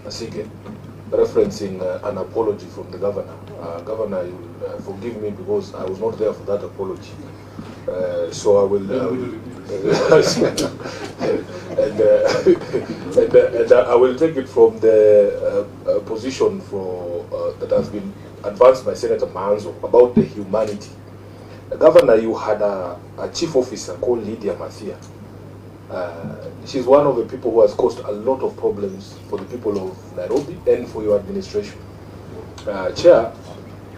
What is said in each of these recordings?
Asike, referencing an apology from the governor. Governor, you'll forgive me because I was not there for that apology. So I will, and I will take it from the position that has been advanced by Senator Manzo about the humanity. Governor, you had a chief officer called Lydia Mathia. She's one of the people who has caused a lot of problems for the people of Nairobi and for your administration. Chair,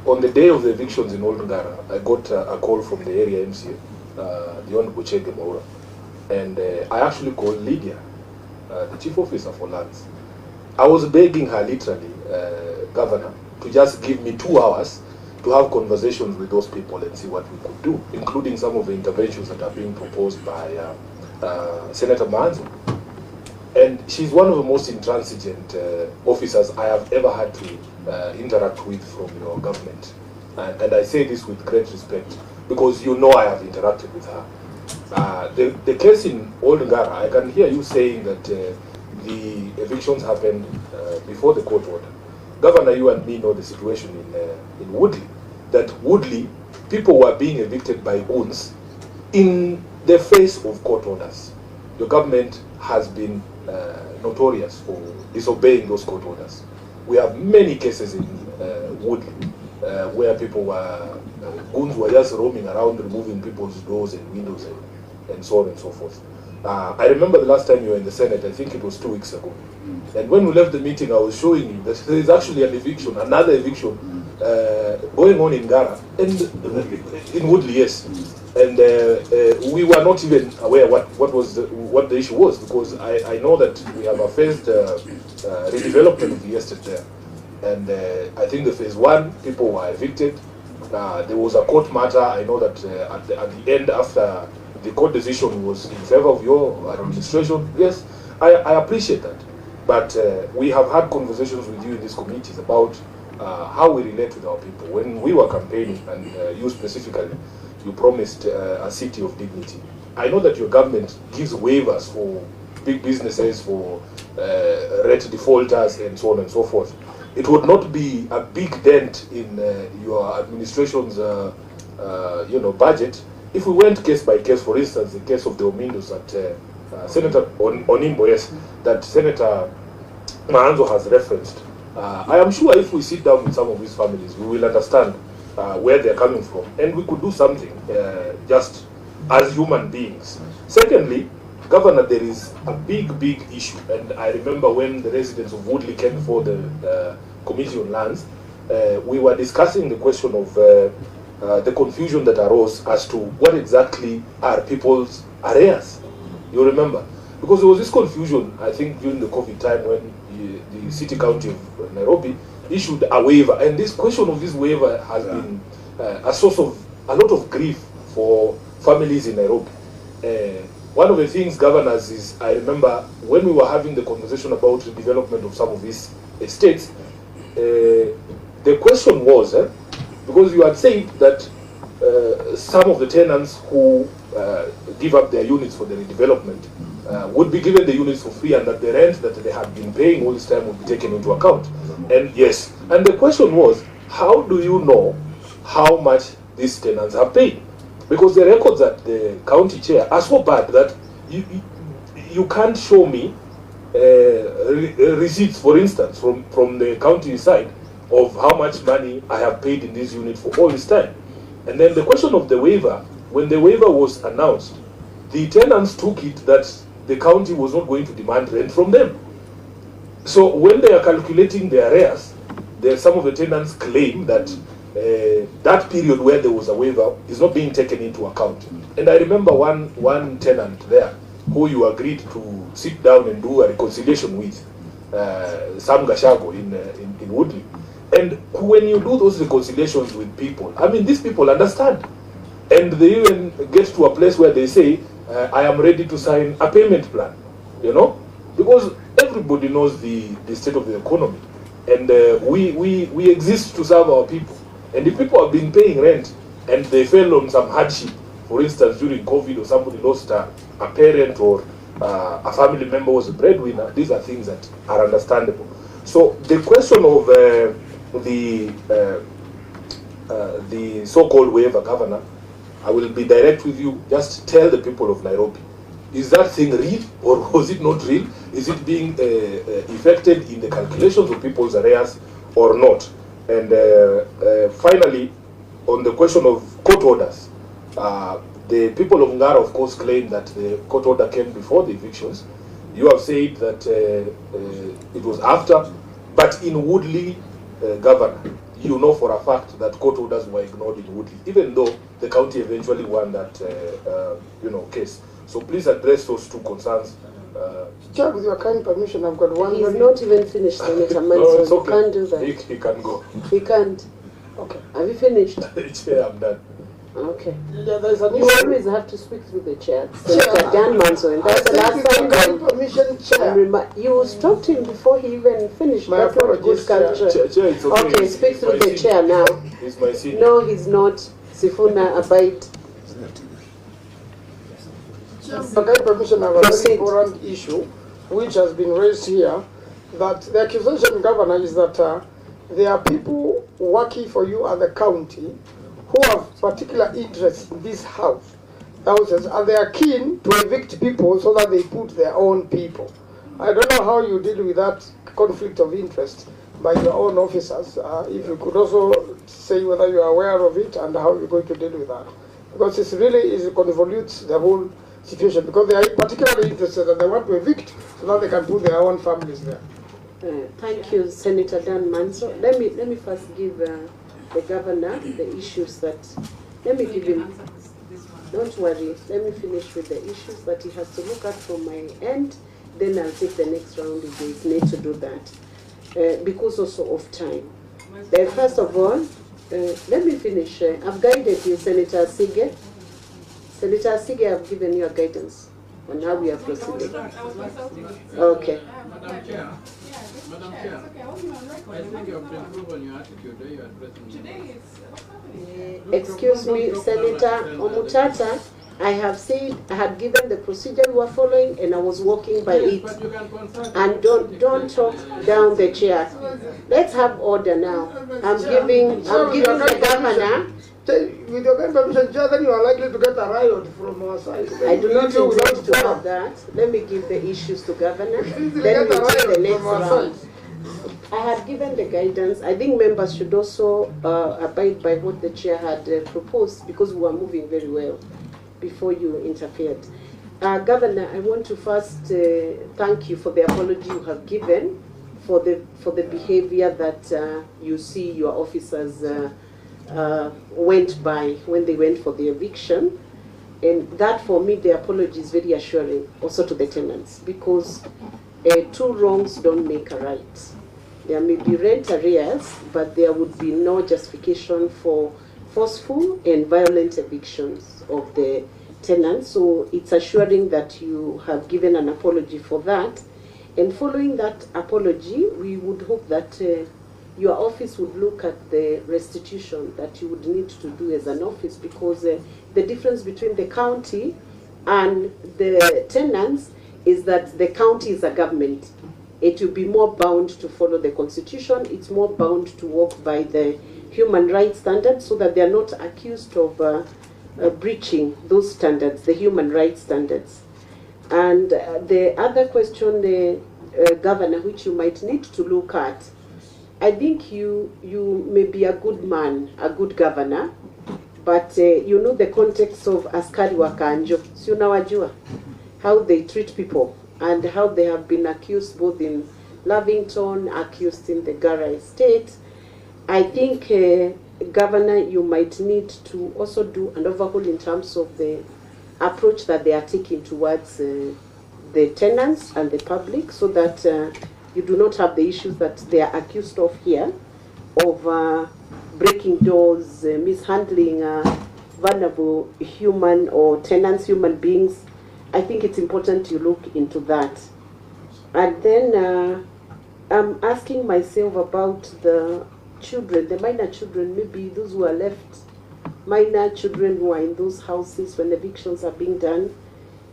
on the day of the evictions in Old Ngara, I got a call from the area MCA, the Honorable Chege Maura, and I actually called Lydia, the chief officer for lands. I was begging her literally, Governor, to just give me 2 hours to have conversations with those people and see what we could do, including some of the interventions that are being proposed by Senator Manzo. And she's one of the most intransigent officers I have ever had to interact with from your government. And I say this with great respect because you know I have interacted with her. The case in Old Ngara, I can hear you saying that the evictions happened before the court order. Governor, you and me know the situation in Woodley. That Woodley, people were being evicted by goons in the face of court orders. Your government has been notorious for disobeying those court orders. We have many cases in Woodley where people were, goons were just roaming around, removing people's doors and windows and so on and so forth. I remember the last time you were in the Senate, I think it was 2 weeks ago. And when we left the meeting, I was showing you that there is actually an eviction, another eviction going on in Ngara, and in Woodley, yes. And we were not even aware what the issue was, because I know that we have a phased redevelopment of the estate there. And I think the phase 1, people were evicted. There was a court matter. I know that at the end, after the court decision was in favor of your administration, yes, I appreciate that. But we have had conversations with you in these committees about how we relate with our people. When we were campaigning, and you specifically, you promised a city of dignity. I know that your government gives waivers for big businesses, for rent defaulters, and so on and so forth. It would not be a big dent in your administration's budget if we went case by case. For instance, the case of the Omindos that Senator Onimbo, yes, that Senator Maanzo has referenced. I am sure if we sit down with some of these families, we will understand where they're coming from, and we could do something just as human beings. Secondly, Governor, there is a big issue, and I remember when the residents of Woodley came before the Committee on Lands, we were discussing the question of the confusion that arose as to what exactly are people's arrears. You remember? Because there was this confusion, I think, during the COVID time when the City County of Nairobi issued a waiver, and this question of this waiver has been a source of a lot of grief for families in Nairobi. One of the things, governors, is I remember when we were having the conversation about the development of some of these estates, the question was, because you had said that some of the tenants who give up their units for the redevelopment would be given the units for free, and that the rent that they had been paying all this time would be taken into account. And yes, and the question was, how do you know how much these tenants have paid? Because the records at the county chair are so bad that you can't show me receipts, for instance, from the county side of how much money I have paid in this unit for all this time. And then the question of the waiver, when the waiver was announced, the tenants took it that the county was not going to demand rent from them. So when they are calculating their arrears, some of the tenants claim that that period where there was a waiver is not being taken into account. And I remember one tenant there who you agreed to sit down and do a reconciliation with, Sam Gashago in Woodley. And when you do those reconciliations with people, I mean, these people understand. And they even get to a place where they say, I am ready to sign a payment plan, you know, because everybody knows the state of the economy. And we exist to serve our people. And if people have been paying rent and they fell on some hardship, for instance, during COVID, or somebody lost a parent, or a family member was a breadwinner, these are things that are understandable. So the question of the so-called waiver, Governor, I will be direct with you. Just tell the people of Nairobi, is that thing real or was it not real? Is it being effected in the calculations of people's arrears or not? And finally, on the question of court orders, the people of Ngara, of course, claim that the court order came before the evictions. You have said that it was after, but in Woodley, Governor, you know for a fact that court orders were ignored in Woodley, even though the county eventually won that case. So please address those two concerns. Chair, with your kind permission, I've got one. He's not even finished, Senator Manson. No, it's okay. You can't do that. He can go. He can't. Okay. Have you finished? Chair, I'm done. Okay. Yeah, there's an You issue. always have to speak through the chair. Senator Dan Manson. That's the last With your kind time. permission, Chair. You stopped him before he even finished. My That's not apologies, good culture. Chair, it's okay. Okay, speak through the chair now. He's my senior. No, he's not. Sifuna, abide. With your kind permission, I have a Proceed. very important issue which has been raised here, that the accusation, Governor, is that there are people working for you at the county who have particular interest in this houses, and they are keen to evict people so that they put their own people. I don't know how you deal with that conflict of interest by your own officers. If you could also say whether you are aware of it and how you're going to deal with that. Because it convolutes the whole situation, because they are particularly interested and they want to evict so that they can put their own families there. Thank you, Senator Dan Manso. Let me first give the Governor the issues that. Let me give him. Don't worry. Let me finish with the issues that he has to look at from my end. Then I'll take the next round if there is need to do that, because also of time. First of all, let me finish. I've guided you, Senator Sige. Senator Sige, I've given you a guidance on how we are proceeding. Okay. Madam Chair. Madam Chair. I think you have to improve on your attitude when you are addressing me. Excuse me, Senator Omutata. I have said I had given the procedure we were following, and I was walking by it. And don't talk down the chair. Let's have order now. I'm giving the Governor. With your kind permission, Chair, then you are likely to get a riot from our side. I do not intend to have that. Let me give the issues to Governor. Then we take the next round. I had given the guidance. I think members should also abide by what the chair had proposed, because we were moving very well before you interfered. Governor, I want to first thank you for the apology you have given for the behavior that you see your officers went by when they went for the eviction. And that, for me, the apology is very assuring also to the tenants, because two wrongs don't make a right. There may be rent arrears, but there would be no justification for forceful and violent evictions of the tenants. So it's assuring that you have given an apology for that. And following that apology, we would hope that your office would look at the restitution that you would need to do as an office, because the difference between the county and the tenants is that the county is a government. It will be more bound to follow the constitution. It's more bound to work by the human rights standards, so that they are not accused of breaching those standards, the human rights standards. And the other question, Governor, which you might need to look at, I think you may be a good man, a good governor, but you know the context of askari wa kanjo. Si unawajua how they treat people and how they have been accused both in Lavington, accused in the Gara estate. I think, Governor, you might need to also do an overhaul in terms of the approach that they are taking towards the tenants and the public, so that you do not have the issues that they are accused of here, of breaking doors, mishandling vulnerable human or tenants, human beings. I think it's important you look into that. And then I'm asking myself about the children, the minor children, maybe those who are left, minor children who are in those houses when evictions are being done,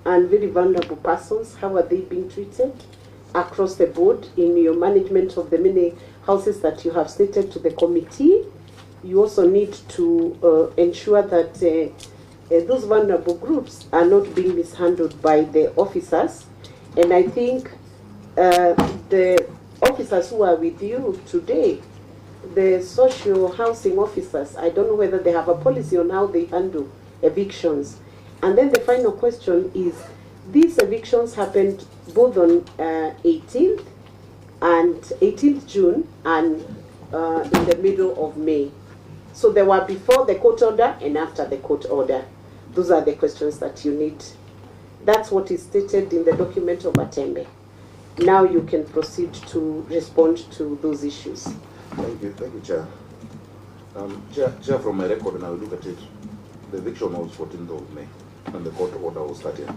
and very vulnerable persons. How are they being treated? across the board in your management of the many houses that you have stated to the committee. You also need to ensure that those vulnerable groups are not being mishandled by the officers. And I think the officers who are with you today, the social housing officers, I don't know whether they have a policy on how they handle evictions. And then the final question is, these evictions happened both on 18th June and in the middle of May. So they were before the court order and after the court order. Those are the questions that you need. That's what is stated in the document of Atembe. Now you can proceed to respond to those issues. Thank you, Chair. Chair, from my record, and I will look at it, the eviction was 14th of May, and the court order was 30th.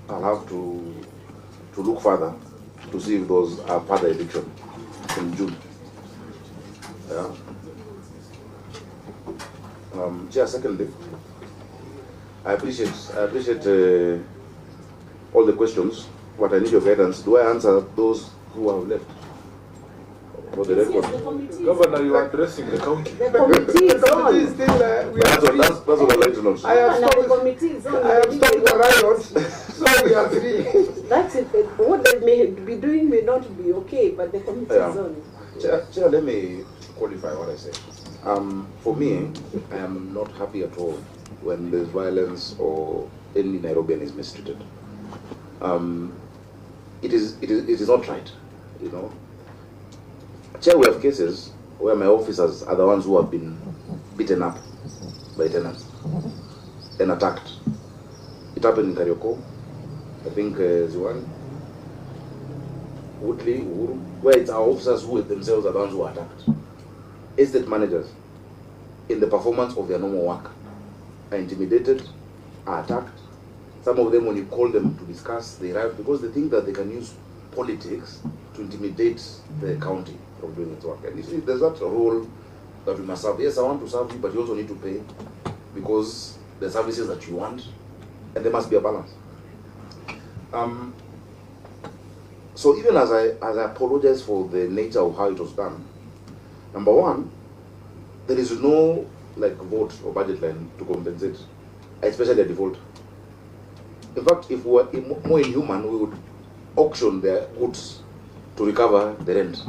I'll have to look further to see if those are further eviction in June. Yeah. Chair, secondly, I appreciate all the questions, but I need your guidance. Do I answer those who have left? For the record. Yes, Governor, you are addressing the county. the committee is on. Is still, we That's what I'd like to know. I have The stopped, committee is on. I have stopped the riot, so we are three. That's it. What they may be doing may not be okay, but the committee is on. Chair, let me qualify what I say. For me, I am not happy at all when there's violence or any Nairobian is mistreated. It is not right, you know. Chair, we have cases where my officers are the ones who have been beaten up by tenants and attacked. It happened in Karioko, I think Ziwani, Woodley, Uhuru, where it's our officers who themselves are the ones who are attacked. Estate managers, in the performance of their normal work, are intimidated, are attacked. Some of them, when you call them to discuss, they arrive because they think that they can use politics to intimidate the county from doing its work. And you see, there's that role that we must serve. Yes, I want to serve you, but you also need to pay because the services that you want, and there must be a balance. So even as I apologize for the nature of how it was done, number one, there is no vote or budget line to compensate, especially a default. In fact, if we were more inhuman, we would auction their goods to recover the rent.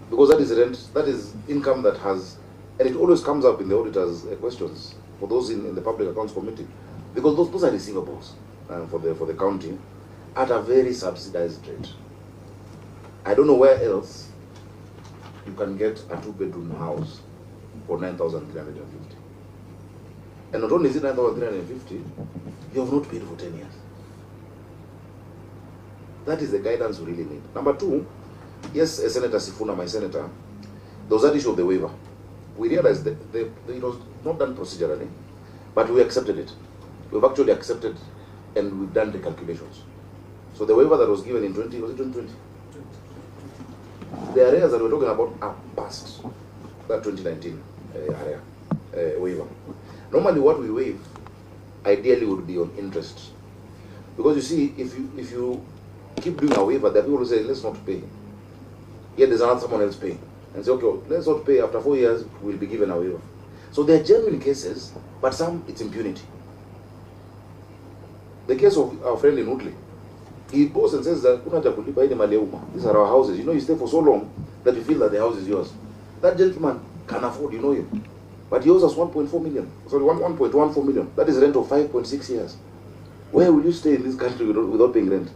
Because that is rent, that is income that has, and it always comes up in the auditors' questions for those in the Public Accounts Committee. Because those are receivables for the county at a very subsidized rate. I don't know where else you can get a 2-bedroom house for 9,350. And not only is it 9,350, you have not paid for 10 years. That is the guidance we really need. Number two, yes, Senator SIFUNA, my senator, there was that issue of the waiver. We realized that it was not done procedurally, but we accepted it. We've actually accepted and we've done the calculations. So the waiver that was given in 2020? The areas that we're talking about are past that 2019 area waiver. Normally what we waive ideally would be on interest. Because you see, if you keep doing a waiver, there are people who say, let's not pay. Yet there's another someone else paying. And say, okay, let's not pay, after 4 years, we'll be given a waiver. So there are genuine cases, but some, it's impunity. The case of our friend in Woodley, he goes and says that these are our houses. You know, you stay for so long that you feel that the house is yours. That gentleman can afford, you know him. But he owes us 1.4 million. Sorry, 1.14 million. That is rent of 5.6 years. Where will you stay in this country without paying rent?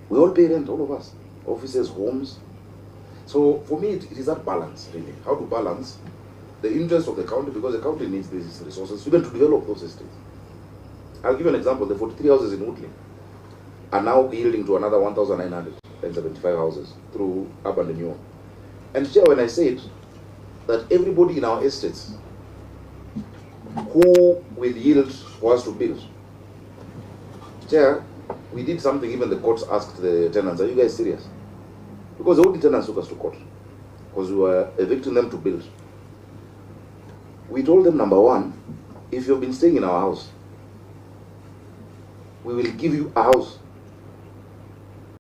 We all pay rent, all of us. Offices, homes. So for me, it is that balance, really. How to balance the interest of the county, because the county needs these resources, even to develop those estates. I'll give you an example. The 43 houses in Woodley are now yielding to another 1,975 houses through urban renewal. And here, when I said that everybody in our estates who will yield for us to build, Chair, we did something, even the courts asked the tenants, are you guys serious? Because all the tenants took us to court, because we were evicting them to build. We told them, number one, if you've been staying in our house, we will give you a house